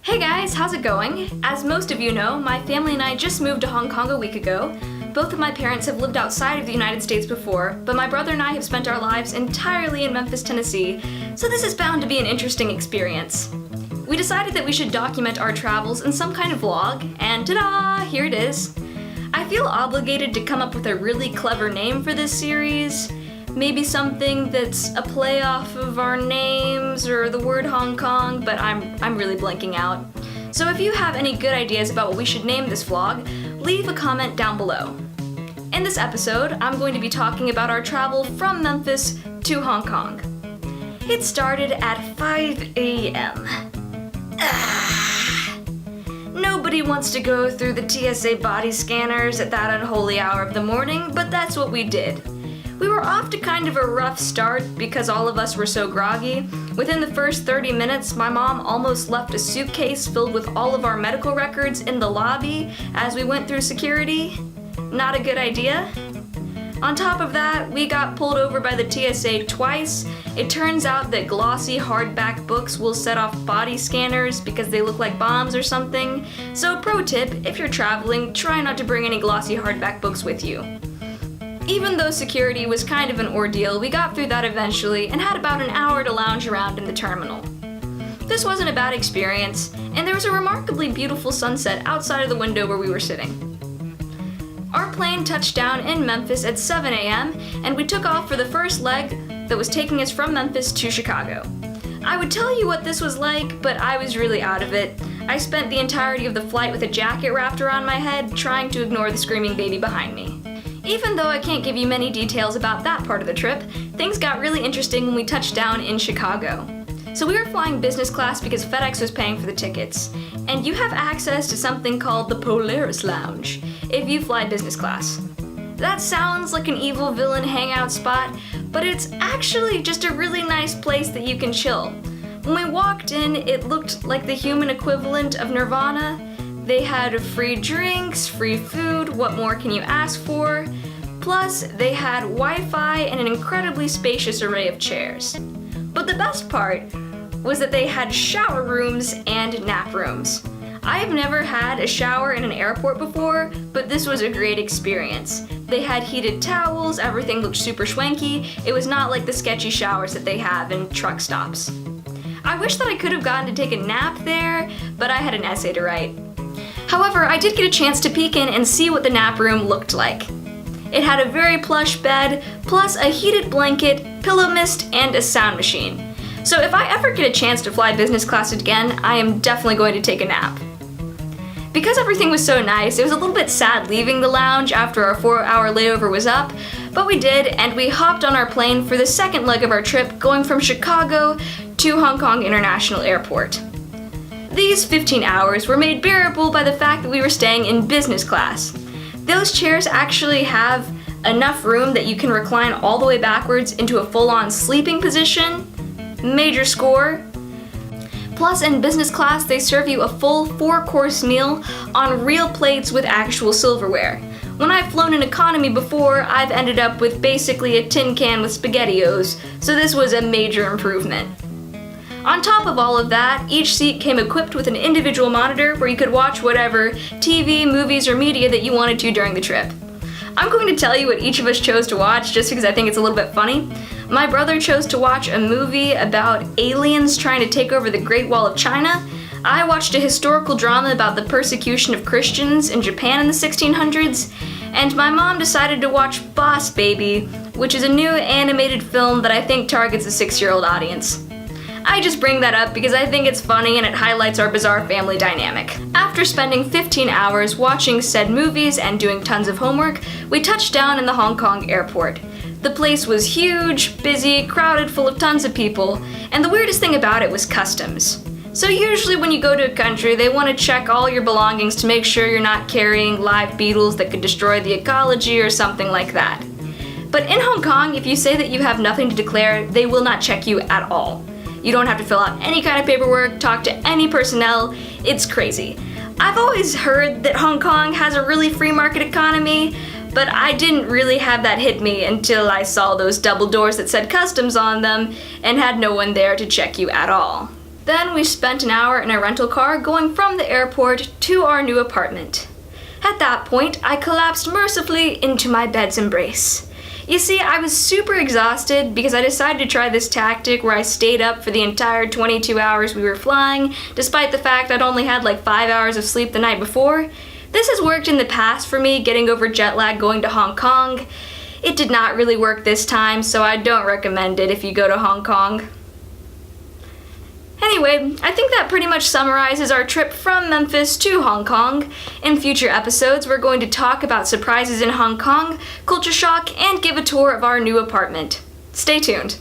Hey guys, how's it going? As most of you know, my family and I just moved to Hong Kong a week ago. Both of my parents have lived outside of the United States before, but my brother and I have spent our lives entirely in Memphis, Tennessee, so this is bound to be an interesting experience. We decided that we should document our travels in some kind of vlog, and ta-da! Here it is. I feel obligated to come up with a really clever name for this series. Maybe something that's a play off of our names or the word Hong Kong, but I'm really blanking out. So if you have any good ideas about what we should name this vlog, leave a comment down below. In this episode, I'm going to be talking about our travel from Memphis to Hong Kong. It started at 5 a.m. Nobody wants to go through the TSA body scanners at that unholy hour of the morning, but that's what we did. We were off to kind of a rough start because all of us were so groggy. Within the first 30 minutes, my mom almost left a suitcase filled with all of our medical records in the lobby as we went through security. Not a good idea. On top of that, we got pulled over by the TSA twice. It turns out that glossy hardback books will set off body scanners because they look like bombs or something. So pro tip, if you're traveling, try not to bring any glossy hardback books with you. Even though security was kind of an ordeal, we got through that eventually and had about an hour to lounge around in the terminal. This wasn't a bad experience, and there was a remarkably beautiful sunset outside of the window where we were sitting. Our plane touched down in Memphis at 7 a.m., and we took off for the first leg that was taking us from Memphis to Chicago. I would tell you what this was like, but I was really out of it. I spent the entirety of the flight with a jacket wrapped around my head, trying to ignore the screaming baby behind me. Even though I can't give you many details about that part of the trip, things got really interesting when we touched down in Chicago. So we were flying business class because FedEx was paying for the tickets, and you have access to something called the Polaris Lounge if you fly business class. That sounds like an evil villain hangout spot, but it's actually just a really nice place that you can chill. When we walked in, it looked like the human equivalent of Nirvana. They had free drinks, free food, what more can you ask for? Plus, they had Wi-Fi and an incredibly spacious array of chairs. But the best part was that they had shower rooms and nap rooms. I have never had a shower in an airport before, but this was a great experience. They had heated towels, everything looked super swanky. It was not like the sketchy showers that they have in truck stops. I wish that I could have gotten to take a nap there, but I had an essay to write. However, I did get a chance to peek in and see what the nap room looked like. It had a very plush bed, plus a heated blanket, pillow mist, and a sound machine. So if I ever get a chance to fly business class again, I am definitely going to take a nap. Because everything was so nice, it was a little bit sad leaving the lounge after our 4-hour layover was up, but we did, and we hopped on our plane for the second leg of our trip, going from Chicago to Hong Kong International Airport. These 15 hours were made bearable by the fact that we were staying in business class. Those chairs actually have enough room that you can recline all the way backwards into a full-on sleeping position. Major score. Plus, in business class, they serve you a full 4-course meal on real plates with actual silverware. When I've flown in economy before, I've ended up with basically a tin can with SpaghettiOs, so this was a major improvement. On top of all of that, each seat came equipped with an individual monitor where you could watch whatever TV, movies, or media that you wanted to during the trip. I'm going to tell you what each of us chose to watch just because I think it's a little bit funny. My brother chose to watch a movie about aliens trying to take over the Great Wall of China. I watched a historical drama about the persecution of Christians in Japan in the 1600s. And my mom decided to watch Boss Baby, which is a new animated film that I think targets a 6-year-old audience. I just bring that up because I think it's funny and it highlights our bizarre family dynamic. After spending 15 hours watching said movies and doing tons of homework, we touched down in the Hong Kong airport. The place was huge, busy, crowded, full of tons of people, and the weirdest thing about it was customs. So usually when you go to a country, they want to check all your belongings to make sure you're not carrying live beetles that could destroy the ecology or something like that. But in Hong Kong, if you say that you have nothing to declare, they will not check you at all. You don't have to fill out any kind of paperwork, talk to any personnel. It's crazy. I've always heard that Hong Kong has a really free market economy, but I didn't really have that hit me until I saw those double doors that said customs on them and had no one there to check you at all. Then we spent an hour in a rental car going from the airport to our new apartment. At that point, I collapsed mercifully into my bed's embrace. You see, I was super exhausted because I decided to try this tactic where I stayed up for the entire 22 hours we were flying, despite the fact I'd only had like 5 hours of sleep the night before. This has worked in the past for me, getting over jet lag going to Hong Kong. It did not really work this time, so I don't recommend it if you go to Hong Kong. Anyway, I think that pretty much summarizes our trip from Memphis to Hong Kong. In future episodes, we're going to talk about surprises in Hong Kong, culture shock, and give a tour of our new apartment. Stay tuned.